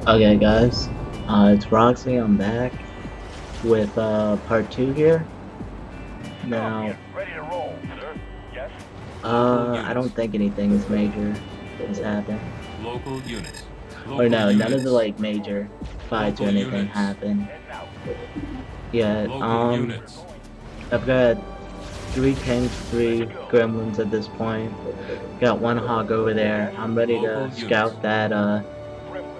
Okay guys, it's Roxy, I'm back with part 2 here. Now, Ready to roll, sir. Yes? I don't think anything is major has happened. Local units. Or Local no, none of the units. like major fights or Local anything units. happened Heading out. yet. Local units. I've got 3 tanks, 3 gremlins at this point. Got 1 hog over there. I'm ready Local to units. scout that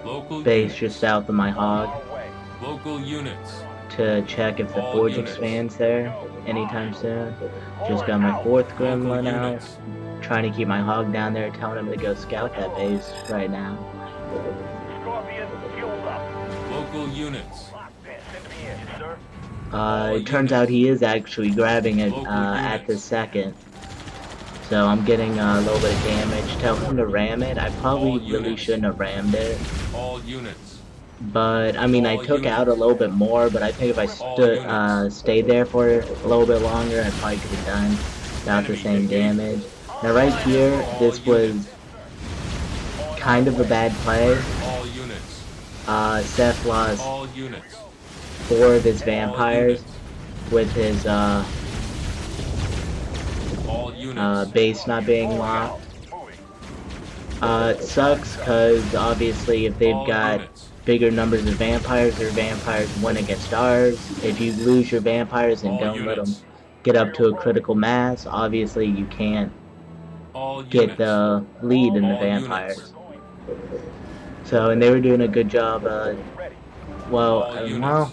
Local base just units. south of my hog Our way. Local units. to check if the All forge units. expands there anytime soon. Just got Horn my out. 4th Local gremlin out. units. Trying to keep my hog down there, telling him to go scout that base right now. Scorpion, fueled up. Local units. Lock this into the edge, sir. It turns out he is actually grabbing it Local at the units. second. So I'm getting a little bit of damage. Tell him to ram it. I probably All really units. shouldn't have rammed it. All units. But, I mean, I All took out a units. little bit more, but I think if I units. stayed there for a little bit longer, I probably could have done about the Enemy same engagement. damage. Now right here, All this was units. kind of a bad play. All units. Seth lost All units. 4 of his All vampires units. with his All units. base not being locked. Moving. It sucks because obviously if they've All got units. bigger numbers of vampires, their vampires win against ours. If you lose your vampires and All don't let them units. get up to a critical mass, obviously you can't All get units. the lead in the All vampires. units. So, and they were doing a good job, Ready. well, All units. well,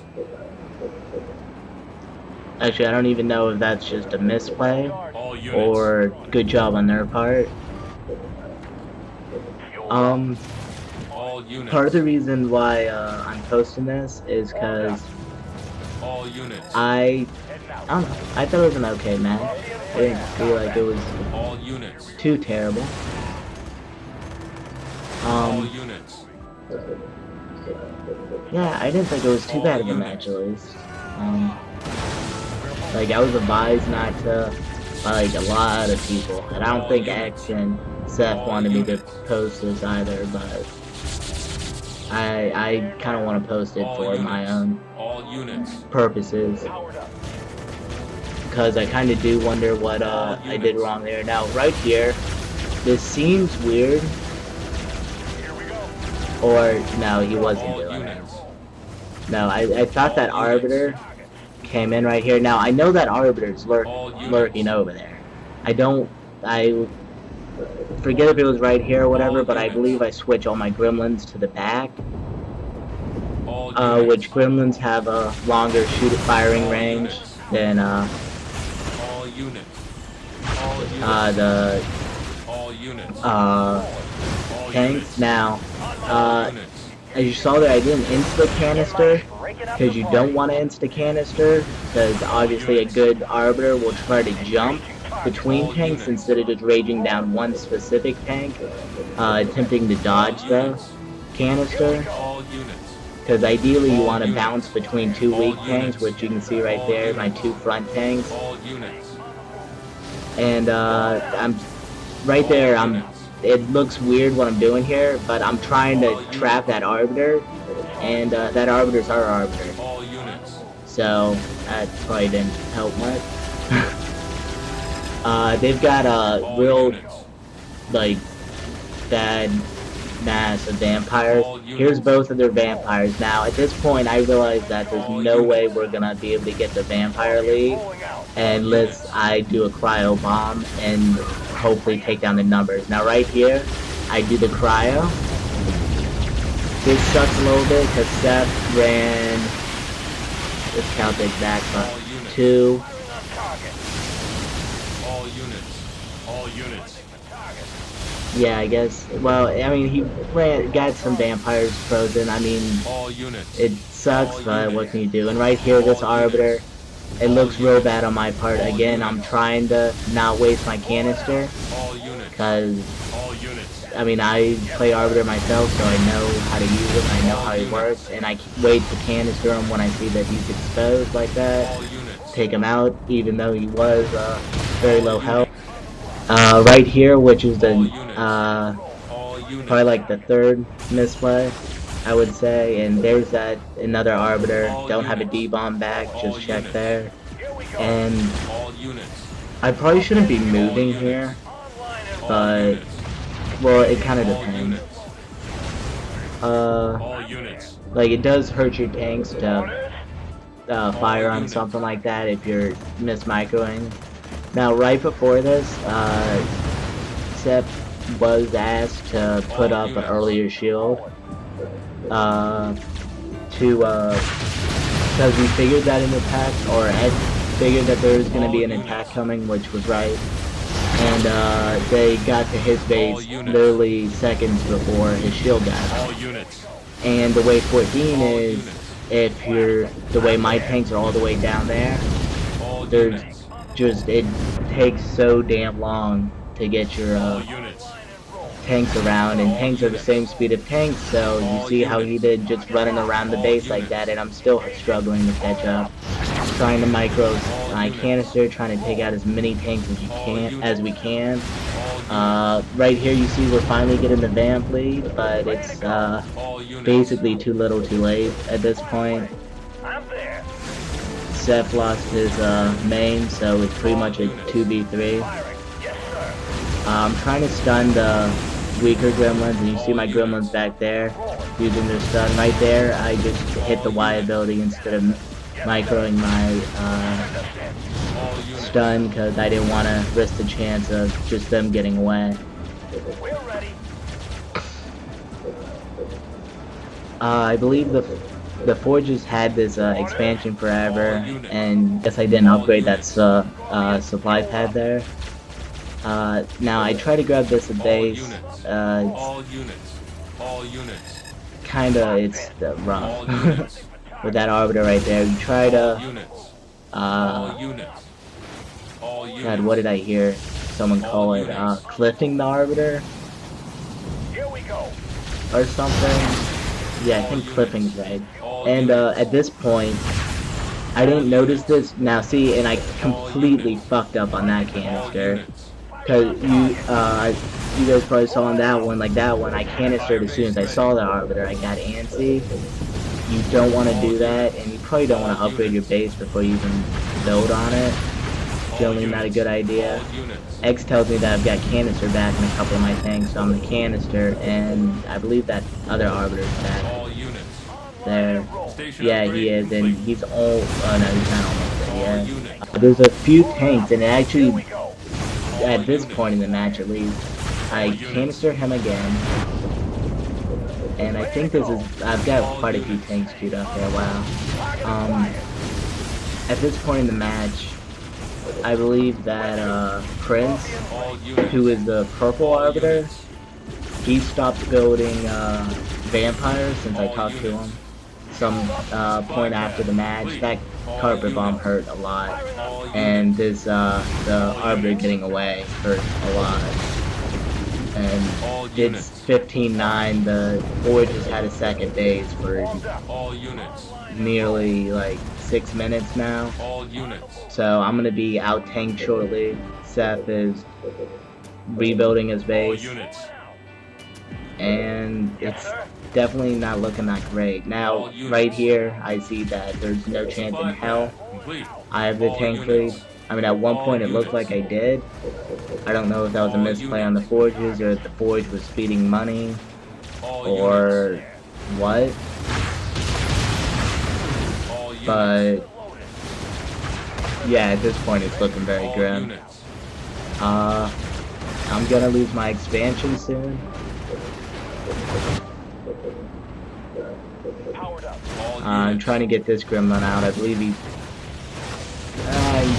actually I don't even know if that's just a misplay All units. or good job on their part. All units. Part of the reason why I'm posting this is because All units. I Heading out. don't know, I thought it was an okay match. I didn't feel like it was All units. too terrible. All units. Yeah, I didn't think it was too bad of a match at least. Like I was advised not to, by like a lot of people, and I don't think X and Seth wanted me to post this either, but I kind of want to post it for my own All units. purposes, Powered up. because I kind of do wonder what I did wrong there. Now right here, this seems weird, Here we go. or no, he wasn't All doing it. units. No, I thought that Arbiter came in right here. Now I know that Arbiter's lurking over there. I forget if it was right here or whatever, but I believe I switch all my gremlins to the back, All units. which gremlins have a longer firing range than All units. All units. the All units. tanks. All units. Now, All units. as you saw there, I didn't insta canister, because you don't want to insta canister, because obviously a good Arbiter will try to jump between tanks instead of just raging down one specific tank, attempting to dodge the canister, All units. because ideally you want to bounce between 2 weak tanks, which you can see right there, my 2 front tanks, All units. and I'm right there. It looks weird what I'm doing here, but I'm trying to trap that Arbiter, and that Arbiter's our Arbiter. All units. So that probably didn't help much. They've got a All real units. like bad mass of vampires. Here's both of their vampires. Now at this point I realize that there's no way we're gonna be able to get the vampire lead Rolling out. unless I do a cryo bomb and hopefully take down the numbers. Now right here I do the cryo. This sucks a little bit because Seth ran, let's count the exact All units. 2. Target. All units. All units. Yeah, I guess. Well, I mean, he got some vampires frozen. I mean, All units. it sucks, but what can you do? And right here, this Arbiter, it looks real bad on my part. Again, I'm trying to not waste my canister, All units. because, All units. I mean, I play Arbiter myself, so I know how to use him, I know how he works, and I wait to canister him when I see that he's exposed like that. All units. Take him out, even though he was very low health. Right here, which is the All units. probably like the 3rd misplay. I would say. And there's that another arbiter. All Don't have a units. D-bomb back. All Just check units. there. Here we go. And All units. I probably shouldn't be moving units. here, Online and All but units. well, it kind of All depends. units. All units. Like it does hurt your tanks to orders. fire on units. something like that if you're mismicroing. Now, right before this, Sep was asked to put up an earlier shield because we figured that an attack, or Ed figured that there was going to be an attack coming, which was right. And they got to his base literally seconds before his shield got up. All units. And the way 14 All is, units. if you're the way my tanks are all the way down there, All there's units. just it takes so damn long to get your All units. tanks around, and tanks are the same speed of tanks, so you see how he did just running around the base like that, and I'm still struggling to catch up. Trying to micro my canister, trying to take out as many tanks as we can. Right here you see we're finally getting the vamp lead, but it's All units. basically too little too late at this point. I'm there. Seth lost his main, so it's pretty much a 2v3. Firing. Yes, sir. I'm trying to stun the weaker gremlins, and you see my gremlins back there using their stun. Right there, I just hit the Y ability instead of microing my All units. stun because I didn't want to risk the chance of just them getting away. We're ready. I believe the Forges had this expansion forever, and guess I didn't upgrade that supply pad there. Now I try to grab this at base. It's All units. All units. kinda it's rough All units. with that arbiter right there. You try to Units. uh, All units. All units. God, what did I hear someone call it? Clipping the arbiter Here we go. or something. Yeah, I think clipping's right. And at this point, I didn't notice this. Now see, and I completely fucked up on that canister. Cause you guys probably saw on that one, like that one, I canistered as soon as I saw the arbiter. I got antsy. You don't want to do that, and you probably don't want to upgrade your base before you even build on it. Generally not a good idea. X tells me that I've got canister back in a couple of my tanks, so I'm the canister, and I believe that other arbiter's back there. Yeah, he is, and he's all, oh no, he's not almost there, yeah. There's a few tanks, and actually, at this point in the match at least, I canister him again, and I think this is, I've got quite a few tanks queued up here, wow. At this point in the match, I believe that Prince, who is the purple arbiter, he stopped building vampires since I talked to him some point after the match. That carpet bomb hurt a lot, and this the arbiter getting away hurt a lot. And it's 15-9. The Forge has had a second base for nearly like 6 minutes now. So I'm gonna be out tanked shortly. Seth is rebuilding his base, and it's definitely not looking that great. Now, right here, I see that there's no chance in hell I have the tank lead. I mean, at one point it looked like I did. I don't know if that was a misplay on the Forges, or if the Forge was feeding money, or what. But yeah, at this point it's looking very grim. I'm gonna lose my expansion soon. I'm trying to get this gremlin out. I believe he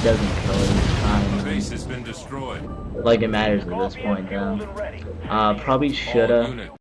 doesn't kill it each time. Base has been destroyed. Like it matters at this point though. Probably shoulda